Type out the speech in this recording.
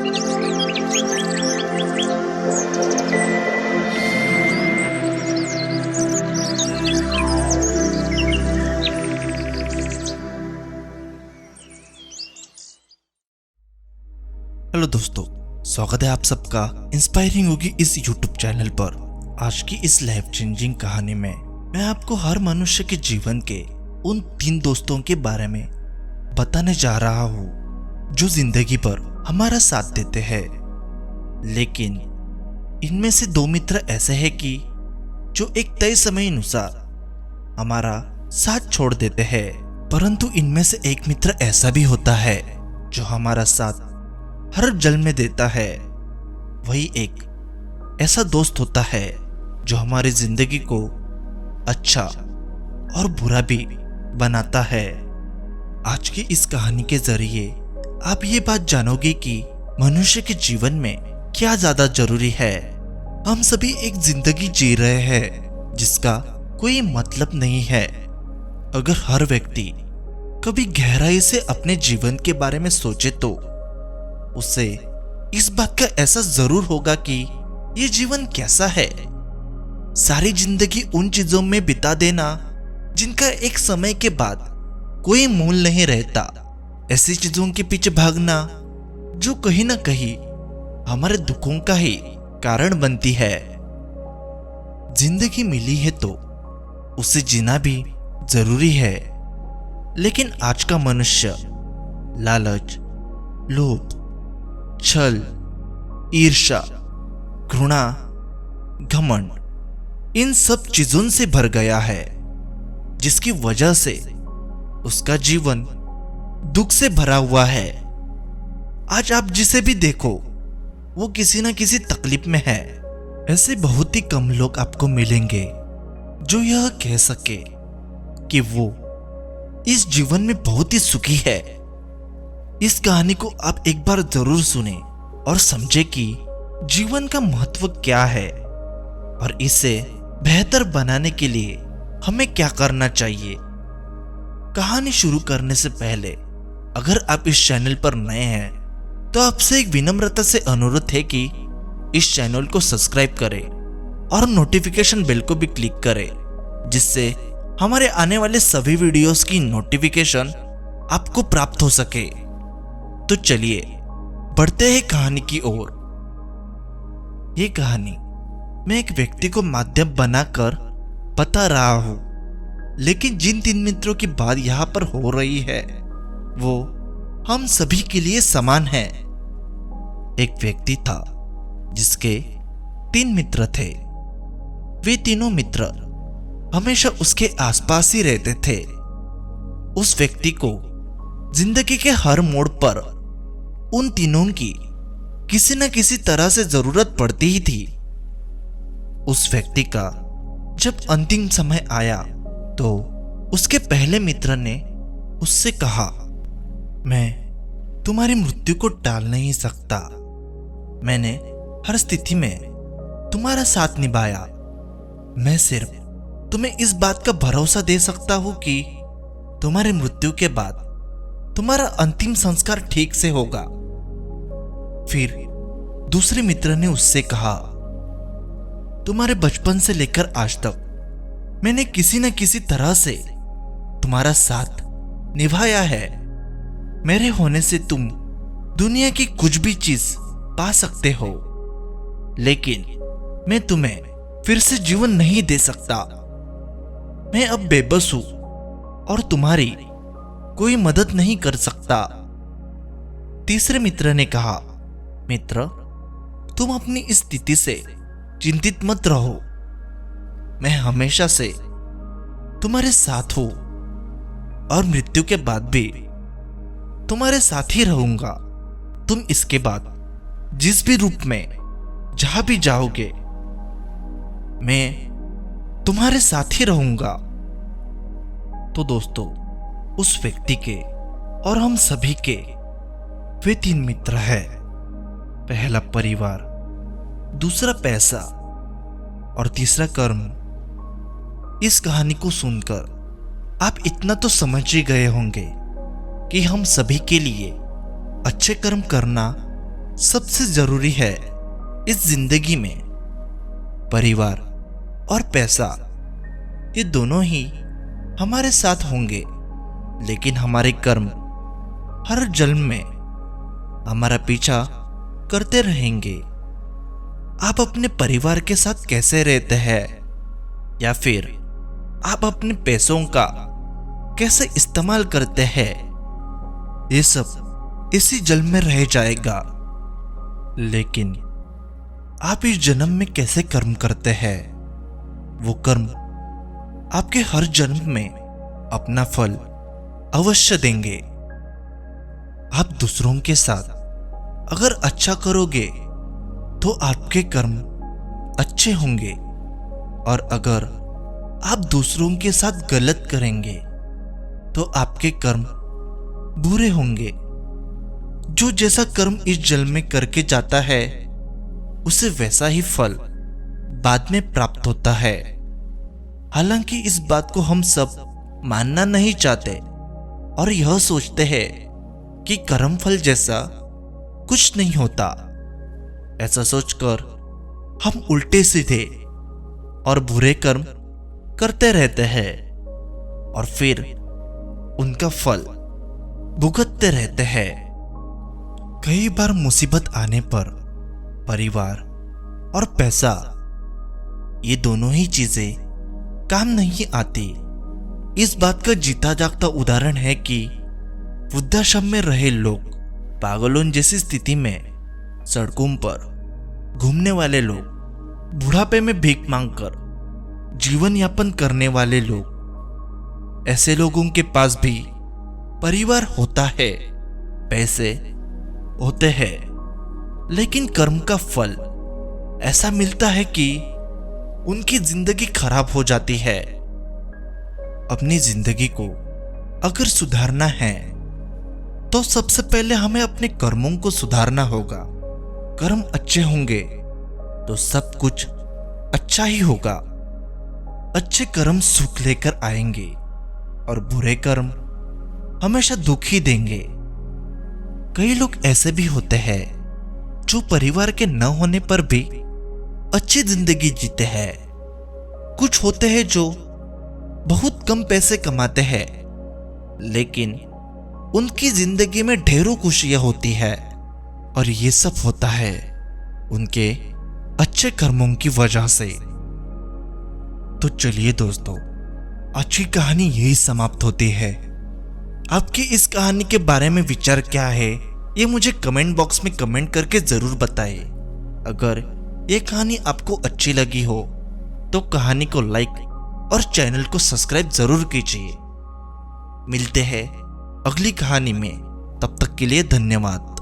Hello दोस्तों, स्वागत है आप सबका इंस्पायरिंग होगी इस यूट्यूब चैनल पर। आज की इस लाइफ चेंजिंग कहानी में मैं आपको हर मनुष्य के जीवन के उन 3 दोस्तों के बारे में बताने जा रहा हूँ जो जिंदगी पर हमारा साथ देते हैं। लेकिन इनमें से 2 मित्र ऐसे हैं कि जो एक तय समय अनुसार हमारा साथ छोड़ देते हैं, परंतु इनमें से एक मित्र ऐसा भी होता है जो हमारा साथ हर जल में देता है। वही एक ऐसा दोस्त होता है जो हमारी जिंदगी को अच्छा और बुरा भी बनाता है। आज की इस कहानी के जरिए आप ये बात जानोगे कि मनुष्य के जीवन में क्या ज्यादा जरूरी है। हम सभी एक जिंदगी जी रहे हैं जिसका कोई मतलब नहीं है। अगर हर व्यक्ति कभी गहराई से अपने जीवन के बारे में सोचे तो उसे इस बात का एहसास जरूर होगा कि ये जीवन कैसा है। सारी जिंदगी उन चीजों में बिता देना जिनका एक समय के बाद कोई मूल नहीं रहता। ऐसी चीजों के पीछे भागना जो कहीं ना कहीं हमारे दुखों का ही कारण बनती है। जिंदगी मिली है तो उसे जीना भी जरूरी है। लेकिन आज का मनुष्य लालच, लोभ, छल, ईर्ष्या, घृणा, घमंड इन सब चीजों से भर गया है, जिसकी वजह से उसका जीवन दुख से भरा हुआ है। आज आप जिसे भी देखो वो किसी न किसी तकलीफ में है। ऐसे बहुत ही कम लोग आपको मिलेंगे जो यह कह सके कि वो इस जीवन में बहुत ही सुखी है। इस कहानी को आप एक बार जरूर सुने और समझे कि जीवन का महत्व क्या है और इसे बेहतर बनाने के लिए हमें क्या करना चाहिए। कहानी शुरू करने से पहले अगर आप इस चैनल पर नए हैं तो आपसे एक विनम्रता से अनुरोध है कि इस चैनल को सब्सक्राइब करें और नोटिफिकेशन बेल को भी क्लिक करें, जिससे हमारे आने वाले सभी वीडियोस की नोटिफिकेशन आपको प्राप्त हो सके। तो चलिए बढ़ते हैं कहानी की ओर। ये कहानी मैं एक व्यक्ति को माध्यम बनाकर बता रहा हूं, लेकिन जिन 3 मित्रों की बात यहां पर हो रही है वो हम सभी के लिए समान है। एक व्यक्ति था जिसके 3 मित्र थे। वे तीनों मित्र हमेशा उसके आसपास ही रहते थे। उस व्यक्ति को जिंदगी के हर मोड़ पर उन तीनों की किसी न किसी तरह से जरूरत पड़ती ही थी। उस व्यक्ति का जब अंतिम समय आया तो उसके पहले मित्र ने उससे कहा, मैं तुम्हारी मृत्यु को टाल नहीं सकता। मैंने हर स्थिति में तुम्हारा साथ निभाया। मैं सिर्फ तुम्हें इस बात का भरोसा दे सकता हूं कि तुम्हारी मृत्यु के बाद तुम्हारा अंतिम संस्कार ठीक से होगा। फिर दूसरे मित्र ने उससे कहा, तुम्हारे बचपन से लेकर आज तक मैंने किसी न किसी तरह से तुम्हारा साथ निभाया है। मेरे होने से तुम दुनिया की कुछ भी चीज पा सकते हो, लेकिन मैं तुम्हें फिर से जीवन नहीं दे सकता। मैं अब बेबस हूं और तुम्हारी कोई मदद नहीं कर सकता। तीसरे मित्र ने कहा, मित्र तुम अपनी इस स्थिति से चिंतित मत रहो। मैं हमेशा से तुम्हारे साथ हूं और मृत्यु के बाद भी तुम्हारे साथ ही रहूंगा। तुम इसके बाद जिस भी रूप में जहां भी जाओगे मैं तुम्हारे साथ ही रहूंगा। तो दोस्तों, उस व्यक्ति के और हम सभी के वे 3 मित्र हैं। पहला परिवार, दूसरा पैसा और तीसरा कर्म। इस कहानी को सुनकर आप इतना तो समझ ही गए होंगे कि हम सभी के लिए अच्छे कर्म करना सबसे जरूरी है इस जिंदगी में परिवार और पैसा, ये दोनों ही हमारे साथ होंगे, लेकिन हमारे कर्म हर जन्म में हमारा पीछा करते रहेंगे। आप अपने परिवार के साथ कैसे रहते हैं या फिर आप अपने पैसों का कैसे इस्तेमाल करते हैं, ये सब इसी जन्म में रह जाएगा। लेकिन आप इस जन्म में कैसे कर्म करते हैं, वो कर्म आपके हर जन्म में अपना फल अवश्य देंगे। आप दूसरों के साथ अगर अच्छा करोगे तो आपके कर्म अच्छे होंगे, और अगर आप दूसरों के साथ गलत करेंगे तो आपके कर्म बुरे होंगे। जो जैसा कर्म इस जन्म में करके जाता है उसे वैसा ही फल बाद में प्राप्त होता है। हालांकि इस बात को हम सब मानना नहीं चाहते और यह सोचते हैं कि कर्म फल जैसा कुछ नहीं होता। ऐसा सोचकर हम उल्टे सीधे और बुरे कर्म करते रहते हैं और फिर उनका फल भुगतते रहते हैं। कई बार मुसीबत आने पर परिवार और पैसा, ये दोनों ही चीजें काम नहीं आती। इस बात का जीता जागता उदाहरण है कि वृद्धाश्रम में रहे लोग, पागलों जैसी स्थिति में सड़कों पर घूमने वाले लोग, बुढ़ापे में भीख मांगकर जीवन यापन करने वाले लोग, ऐसे लोगों के पास भी परिवार होता है, पैसे होते हैं, लेकिन कर्म का फल ऐसा मिलता है कि उनकी जिंदगी खराब हो जाती है। अपनी जिंदगी को अगर सुधारना है तो सबसे पहले हमें अपने कर्मों को सुधारना होगा। कर्म अच्छे होंगे तो सब कुछ अच्छा ही होगा। अच्छे कर्म सुख लेकर आएंगे और बुरे कर्म हमेशा दुख ही देंगे। कई लोग ऐसे भी होते हैं जो परिवार के न होने पर भी अच्छी जिंदगी जीते हैं। कुछ होते हैं जो बहुत कम पैसे कमाते हैं, लेकिन उनकी जिंदगी में ढेरों खुशियां होती है, और ये सब होता है उनके अच्छे कर्मों की वजह से। तो चलिए दोस्तों, आज की कहानी यही समाप्त होती है। आपकी इस कहानी के बारे में विचार क्या है, ये मुझे कमेंट बॉक्स में कमेंट करके जरूर बताइए। अगर ये कहानी आपको अच्छी लगी हो तो कहानी को लाइक और चैनल को सब्सक्राइब जरूर कीजिए। मिलते हैं अगली कहानी में, तब तक के लिए धन्यवाद।